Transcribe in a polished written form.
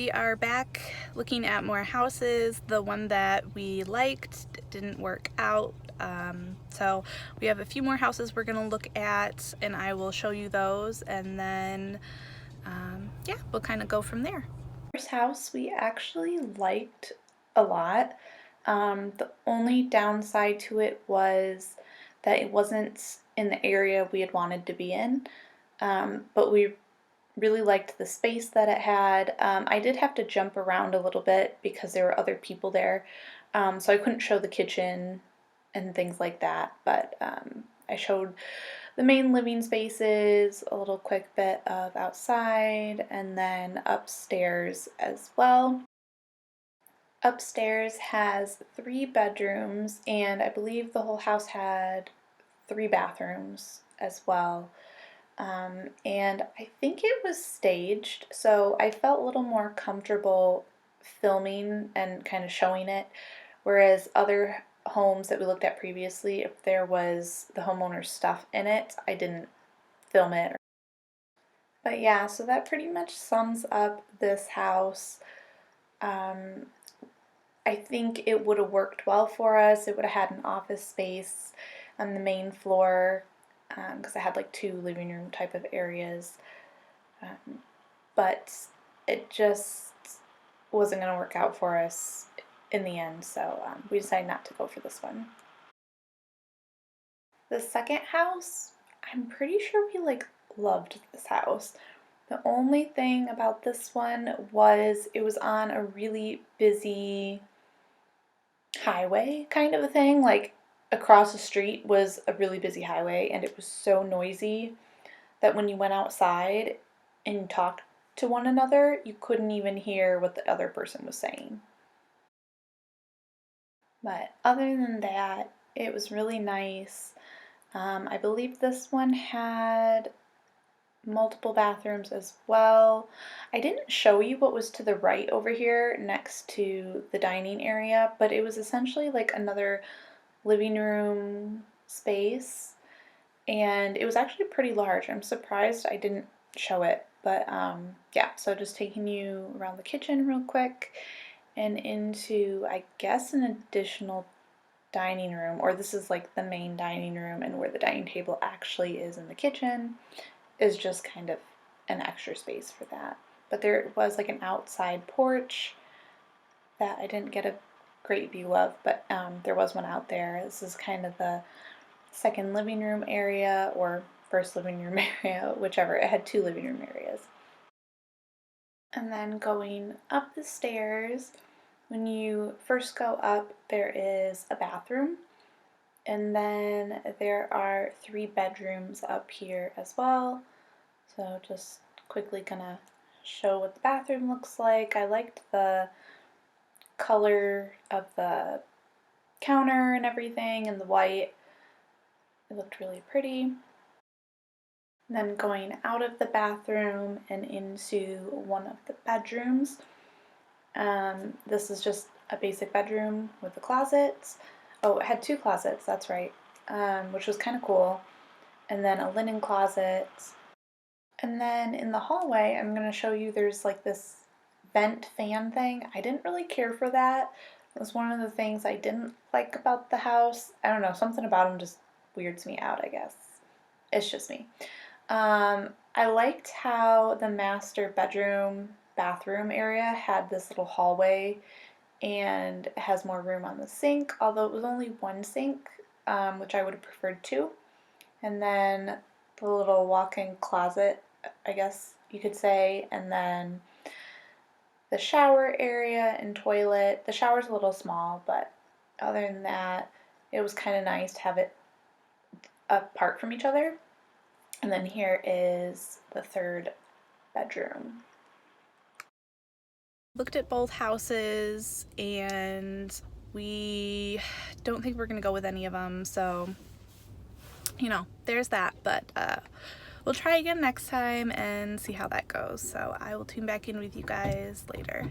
We are back looking at more houses. The one that we liked didn't work out. So we have a few more houses we're gonna look at and I will show you those, and then yeah, we'll kind of go from there. First house we actually liked a lot. The only downside to it was that it wasn't in the area we had wanted to be in, but we really liked the space that it had. I did have to jump around a little bit because there were other people there, so I couldn't show the kitchen and things like that, but I showed the main living spaces, a little quick bit of outside, and then upstairs as well. Upstairs has 3 bedrooms, and I believe the whole house had 3 bathrooms as well. And I think it was staged, so I felt a little more comfortable filming and kind of showing it, whereas other homes that we looked at previously, if there was the homeowner's stuff in it, I didn't film it. But yeah, so that pretty much sums up this house. I think it would have worked well for us. It would have had an office space on the main floor, because I had like 2 living room type of areas, but it just wasn't going to work out for us in the end, so we decided not to go for this one. The second house, I'm pretty sure we like loved this house. The only thing about this one was it was on a really busy highway kind of a thing. Like across the street was a really busy highway, and it was so noisy that when you went outside and talked to one another, you couldn't even hear what the other person was saying. But other than that, it was really nice. I believe this one had multiple bathrooms as well. I didn't show you what was to the right over here next to the dining area, but it was essentially like another living room space, and it was actually pretty large. I'm surprised I didn't show it, but yeah, so just taking you around the kitchen real quick and into, I guess, an additional dining room, or this is like the main dining room, and where the dining table actually is in the kitchen is just kind of an extra space for that. But there was like an outside porch that I didn't get a great view of, but there was one out there. This is kind of the second living room area or first living room area, whichever. It had 2 living room areas. And then going up the stairs, when you first go up, there is a bathroom, and then there are 3 bedrooms up here as well. So just quickly gonna show what the bathroom looks like. I liked the color of the counter and everything, and the white. It looked really pretty. Then going out of the bathroom and into one of the bedrooms. This is just a basic bedroom with the closets. Oh, it had 2 closets, that's right, which was kind of cool. And then a linen closet. And then in the hallway, I'm going to show you there's like this vent fan thing. I didn't really care for that. It was one of the things I didn't like about the house. I don't know, something about them just weirds me out, I guess. It's just me. I liked how the master bedroom bathroom area had this little hallway and has more room on the sink, although it was only 1 sink, which I would have preferred 2. And then the little walk-in closet, I guess you could say, and then the shower area and toilet. The shower's a little small, but other than that, it was kind of nice to have it apart from each other. And then here is the 3rd bedroom. Looked at both houses, and we don't think we're gonna go with any of them, so you know, there's that. But we'll try again next time and see how that goes. So I will tune back in with you guys later.